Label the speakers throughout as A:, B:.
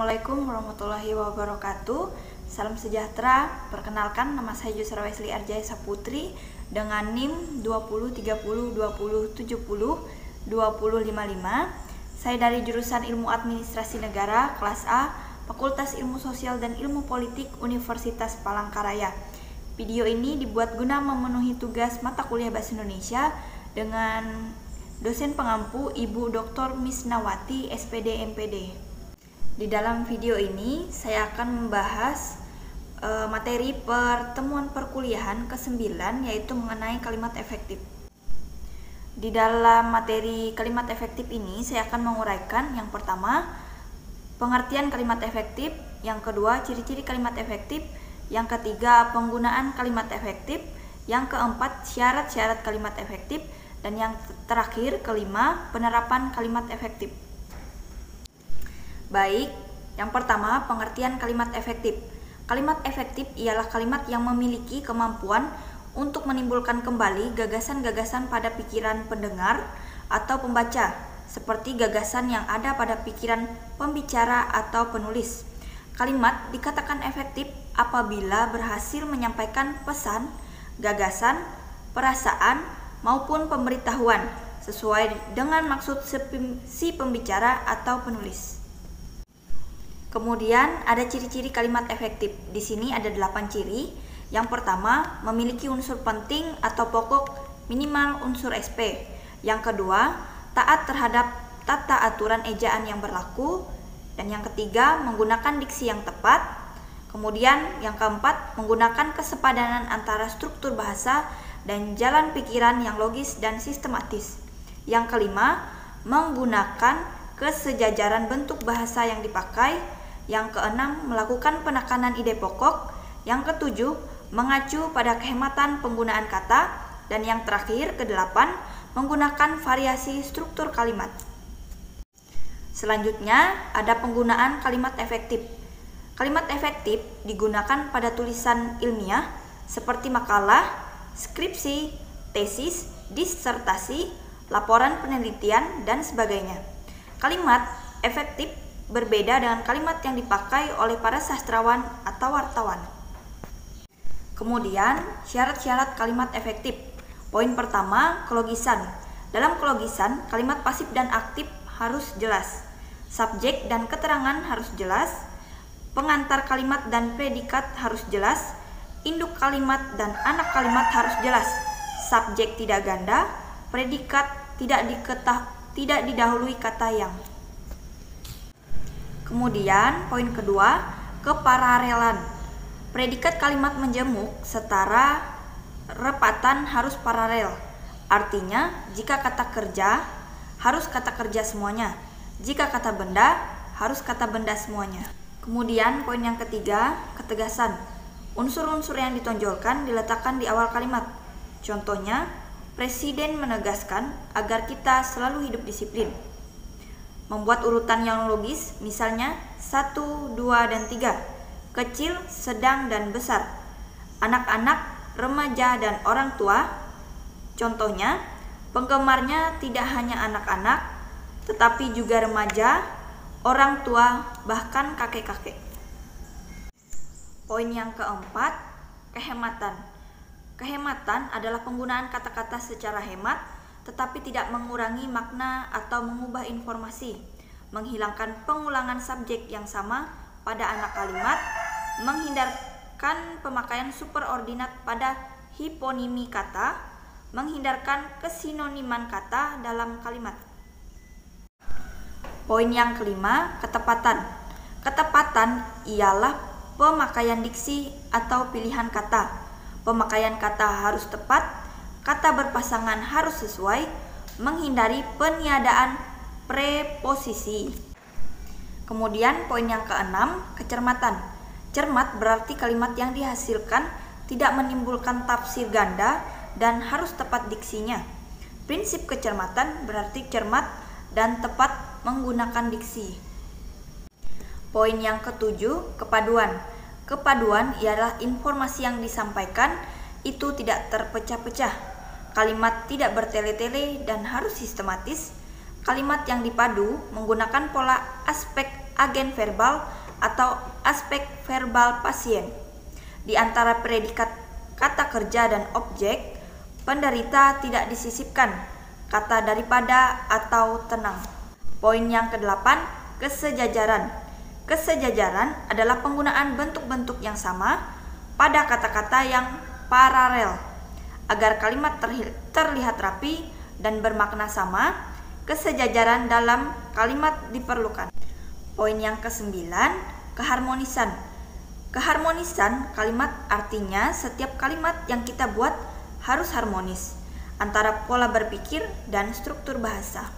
A: Assalamualaikum warahmatullahi wabarakatuh. Salam sejahtera. Perkenalkan, nama saya Yusra Wesley Arjaya Saputri dengan NIM 203020702055. Saya dari jurusan Ilmu Administrasi Negara kelas A, Fakultas Ilmu Sosial dan Ilmu Politik Universitas Palangkaraya. Video ini dibuat guna memenuhi tugas mata kuliah Bahasa Indonesia dengan dosen pengampu Ibu Dr. Misnawati, SPD MPD. Di dalam video ini saya akan membahas materi pertemuan perkuliahan ke-9, yaitu mengenai kalimat efektif. Di dalam materi kalimat efektif ini saya akan menguraikan yang pertama, pengertian kalimat efektif, yang kedua, ciri-ciri kalimat efektif, yang ketiga, penggunaan kalimat efektif, yang keempat, syarat-syarat kalimat efektif, dan yang terakhir, kelima, penerapan kalimat efektif. Baik, yang pertama, pengertian kalimat efektif. Kalimat efektif ialah kalimat yang memiliki kemampuan untuk menimbulkan kembali gagasan-gagasan pada pikiran pendengar atau pembaca, seperti gagasan yang ada pada pikiran pembicara atau penulis. Kalimat dikatakan efektif apabila berhasil menyampaikan pesan, gagasan, perasaan, maupun pemberitahuan sesuai dengan maksud si pembicara atau penulis. Kemudian ada ciri-ciri kalimat efektif. Di sini ada 8 ciri. Yang pertama, memiliki unsur penting atau pokok minimal unsur SP. Yang kedua, taat terhadap tata aturan ejaan yang berlaku. Dan yang ketiga, menggunakan diksi yang tepat. Kemudian yang keempat, menggunakan kesepadanan antara struktur bahasa dan jalan pikiran yang logis dan sistematis. Yang kelima, menggunakan kesejajaran bentuk bahasa yang dipakai. Yang keenam, melakukan penekanan ide pokok. Yang ketujuh, mengacu pada kehematan penggunaan kata. Dan yang terakhir, kedelapan, menggunakan variasi struktur kalimat. Selanjutnya, ada penggunaan kalimat efektif. Kalimat efektif digunakan pada tulisan ilmiah seperti makalah, skripsi, tesis, disertasi, laporan penelitian, dan sebagainya. Kalimat efektif berbeda dengan kalimat yang dipakai oleh para sastrawan atau wartawan. Kemudian, syarat-syarat kalimat efektif. Poin pertama, kelogisan. Dalam kelogisan, kalimat pasif dan aktif harus jelas. Subjek dan keterangan harus jelas. Pengantar kalimat dan predikat harus jelas. Induk kalimat dan anak kalimat harus jelas. Subjek tidak ganda. Predikat tidak didahului kata yang. Kemudian, poin kedua, kepararelan. Predikat kalimat menjemuk setara repatan harus paralel. Artinya, jika kata kerja, harus kata kerja semuanya. Jika kata benda, harus kata benda semuanya. Kemudian, poin yang ketiga, ketegasan. Unsur-unsur yang ditonjolkan diletakkan di awal kalimat. Contohnya, Presiden menegaskan agar kita selalu hidup disiplin. Membuat urutan yang logis, misalnya 1, 2, dan 3. Kecil, sedang, dan besar. Anak-anak, remaja, dan orang tua. Contohnya, penggemarnya tidak hanya anak-anak, tetapi juga remaja, orang tua, bahkan kakek-kakek. Poin yang keempat, kehematan. Kehematan adalah penggunaan kata-kata secara hemat, tetapi tidak mengurangi makna atau mengubah informasi, menghilangkan pengulangan subjek yang sama pada anak kalimat, menghindarkan pemakaian superordinat pada hiponimi kata, menghindarkan kesinoniman kata dalam kalimat. Poin yang kelima, ketepatan. Ketepatan ialah pemakaian diksi atau pilihan kata. Pemakaian kata harus tepat, kata berpasangan harus sesuai, menghindari peniadaan preposisi. Kemudian poin yang keenam, kecermatan. Cermat berarti kalimat yang dihasilkan tidak menimbulkan tafsir ganda dan harus tepat diksinya. Prinsip kecermatan berarti cermat dan tepat menggunakan diksi. Poin yang ketujuh, kepaduan. Kepaduan ialah informasi yang disampaikan itu tidak terpecah-pecah. Kalimat tidak bertele-tele dan harus sistematis. Kalimat yang dipadu menggunakan pola aspek agen verbal atau aspek verbal pasien. Di antara predikat kata kerja dan objek, penderita tidak disisipkan kata daripada atau tenang. Poin yang ke-8, kesejajaran. Kesejajaran adalah penggunaan bentuk-bentuk yang sama pada kata-kata yang paralel. Agar kalimat terlihat rapi dan bermakna sama, kesejajaran dalam kalimat diperlukan. Poin yang ke-9, keharmonisan. Keharmonisan kalimat artinya setiap kalimat yang kita buat harus harmonis antara pola berpikir dan struktur bahasa.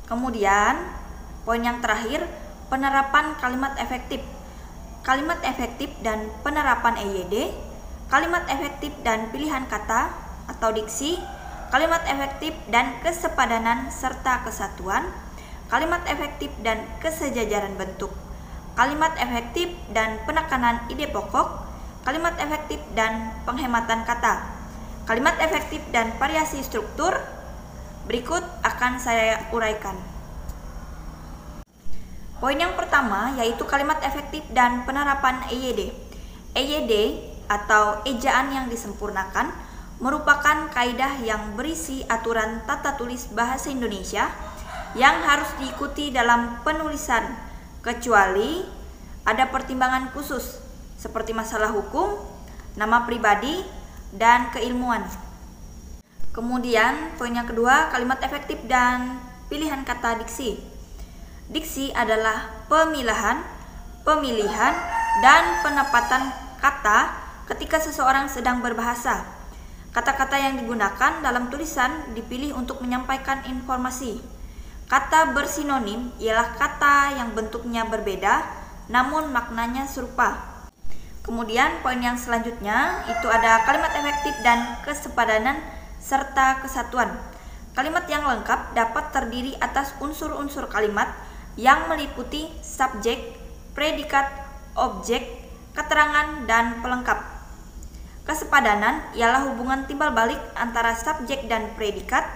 A: Kemudian, poin yang terakhir, penerapan kalimat efektif. Kalimat efektif dan penerapan EYD, kalimat efektif dan pilihan kata atau diksi, kalimat efektif dan kesepadanan serta kesatuan, kalimat efektif dan kesejajaran bentuk, kalimat efektif dan penekanan ide pokok, kalimat efektif dan penghematan kata, kalimat efektif dan variasi struktur. Berikut akan saya uraikan. Poin yang pertama yaitu kalimat efektif dan penerapan EYD. EYD atau ejaan yang disempurnakan merupakan kaidah yang berisi aturan tata tulis bahasa Indonesia yang harus diikuti dalam penulisan, kecuali ada pertimbangan khusus seperti masalah hukum, nama pribadi, dan keilmuan. Kemudian poin yang kedua, kalimat efektif dan pilihan kata diksi. Diksi adalah pemilihan, dan penempatan kata ketika seseorang sedang berbahasa. Kata-kata yang digunakan dalam tulisan dipilih untuk menyampaikan informasi. Kata bersinonim ialah kata yang bentuknya berbeda namun maknanya serupa. Kemudian poin yang selanjutnya itu ada kalimat efektif dan kesepadanan serta kesatuan. Kalimat yang lengkap dapat terdiri atas unsur-unsur kalimat yang meliputi subjek, predikat, objek, keterangan, dan pelengkap. Kesepadanan ialah hubungan timbal balik antara subjek dan predikat,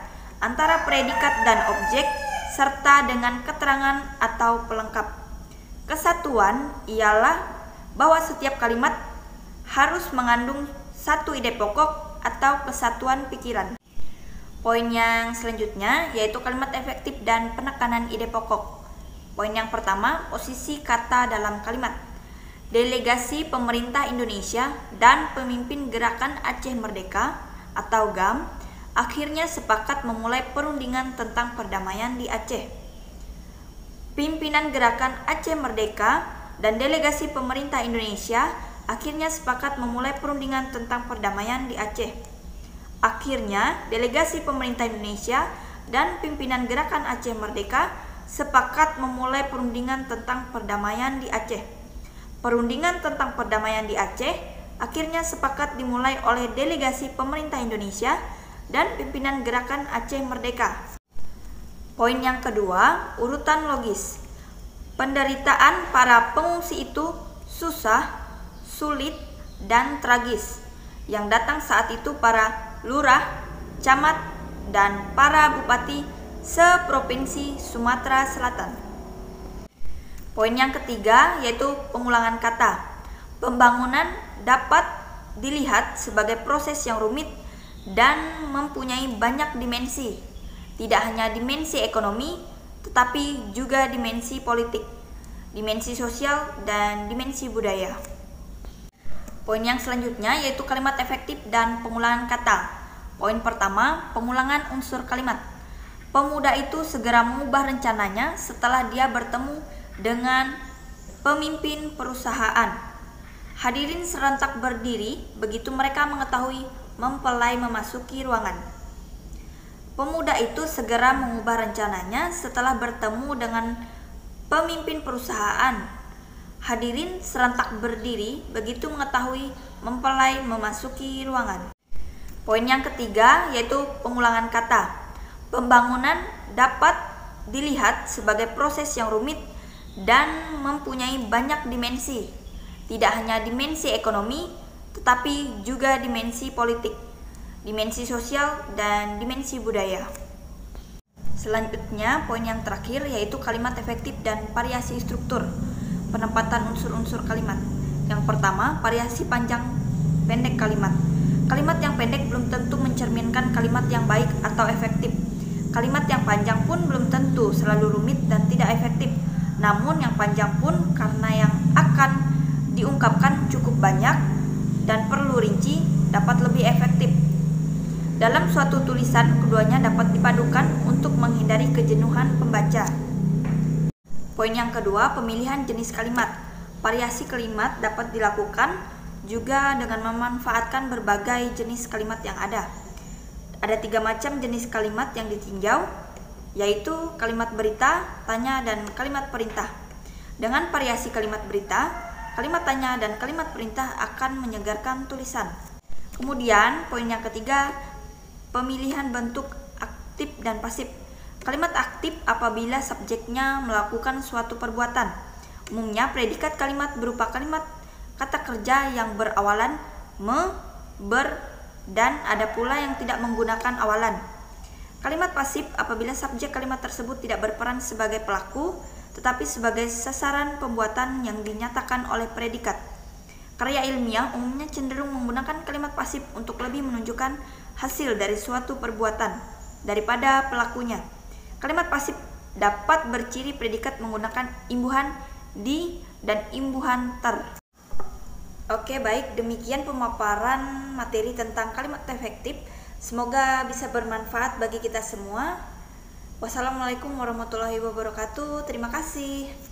A: antara predikat dan objek, serta dengan keterangan atau pelengkap. Kesatuan ialah bahwa setiap kalimat harus mengandung satu ide pokok atau kesatuan pikiran. Poin yang selanjutnya yaitu kalimat efektif dan penekanan ide pokok. Poin yang pertama, posisi kata dalam kalimat. Delegasi Pemerintah Indonesia dan pemimpin Gerakan Aceh Merdeka atau GAM akhirnya sepakat memulai perundingan tentang perdamaian di Aceh. Pimpinan Gerakan Aceh Merdeka dan delegasi pemerintah Indonesia akhirnya sepakat memulai perundingan tentang perdamaian di Aceh. Akhirnya, delegasi pemerintah Indonesia dan pimpinan Gerakan Aceh Merdeka sepakat memulai perundingan tentang perdamaian di Aceh. Perundingan tentang perdamaian di Aceh akhirnya sepakat dimulai oleh delegasi pemerintah Indonesia dan pimpinan Gerakan Aceh Merdeka. Poin yang kedua, urutan logis. Penderitaan para pengungsi itu susah, sulit, dan tragis. Yang datang saat itu para lurah, camat, dan para bupati seprovinsi Sumatera Selatan. Poin yang ketiga yaitu pengulangan kata. Pembangunan dapat dilihat sebagai proses yang rumit dan mempunyai banyak dimensi, tidak hanya dimensi ekonomi, tetapi juga dimensi politik, dimensi sosial, dan dimensi budaya. Poin yang selanjutnya yaitu kalimat efektif dan pengulangan kata. Poin pertama, pengulangan unsur kalimat. Pemuda itu segera mengubah rencananya setelah dia bertemu dengan pemimpin perusahaan. Hadirin serentak berdiri begitu mereka mengetahui mempelai memasuki ruangan. Pemuda itu segera mengubah rencananya setelah bertemu dengan pemimpin perusahaan. Hadirin serentak berdiri begitu mengetahui mempelai memasuki ruangan. Poin yang ketiga yaitu pengulangan kata. Pembangunan dapat dilihat sebagai proses yang rumit dan mempunyai banyak dimensi, tidak hanya dimensi ekonomi, tetapi juga dimensi politik, dimensi sosial, dan dimensi budaya. Selanjutnya, poin yang terakhir yaitu kalimat efektif dan variasi struktur. penempatan unsur-unsur kalimat. Yang pertama, variasi panjang pendek kalimat. Kalimat yang pendek belum tentu mencerminkan kalimat yang baik atau efektif. Kalimat yang panjang pun belum tentu selalu rumit dan tidak efektif. Namun yang panjang pun karena yang akan diungkapkan cukup banyak dan perlu rinci dapat lebih efektif. Dalam suatu tulisan, keduanya dapat dipadukan untuk menghindari kejenuhan pembaca. Poin yang kedua, pemilihan jenis kalimat. Variasi kalimat dapat dilakukan juga dengan memanfaatkan berbagai jenis kalimat yang ada. Ada 3 macam jenis kalimat yang ditinjau, yaitu kalimat berita, tanya, dan kalimat perintah. Dengan variasi kalimat berita, kalimat tanya, dan kalimat perintah akan menyegarkan tulisan. Kemudian, poin yang ketiga, pemilihan bentuk aktif dan pasif. Kalimat aktif apabila subjeknya melakukan suatu perbuatan. Umumnya predikat kalimat berupa kalimat kata kerja yang berawalan me, ber, dan ada pula yang tidak menggunakan awalan. Kalimat pasif apabila subjek kalimat tersebut tidak berperan sebagai pelaku, tetapi sebagai sasaran pembuatan yang dinyatakan oleh predikat. Karya ilmiah umumnya cenderung menggunakan kalimat pasif untuk lebih menunjukkan hasil dari suatu perbuatan daripada pelakunya. Kalimat pasif dapat berciri predikat menggunakan imbuhan di dan imbuhan ter. Oke, baik, demikian pemaparan materi tentang kalimat efektif. Semoga bisa bermanfaat bagi kita semua. Wassalamualaikum warahmatullahi wabarakatuh. Terima kasih.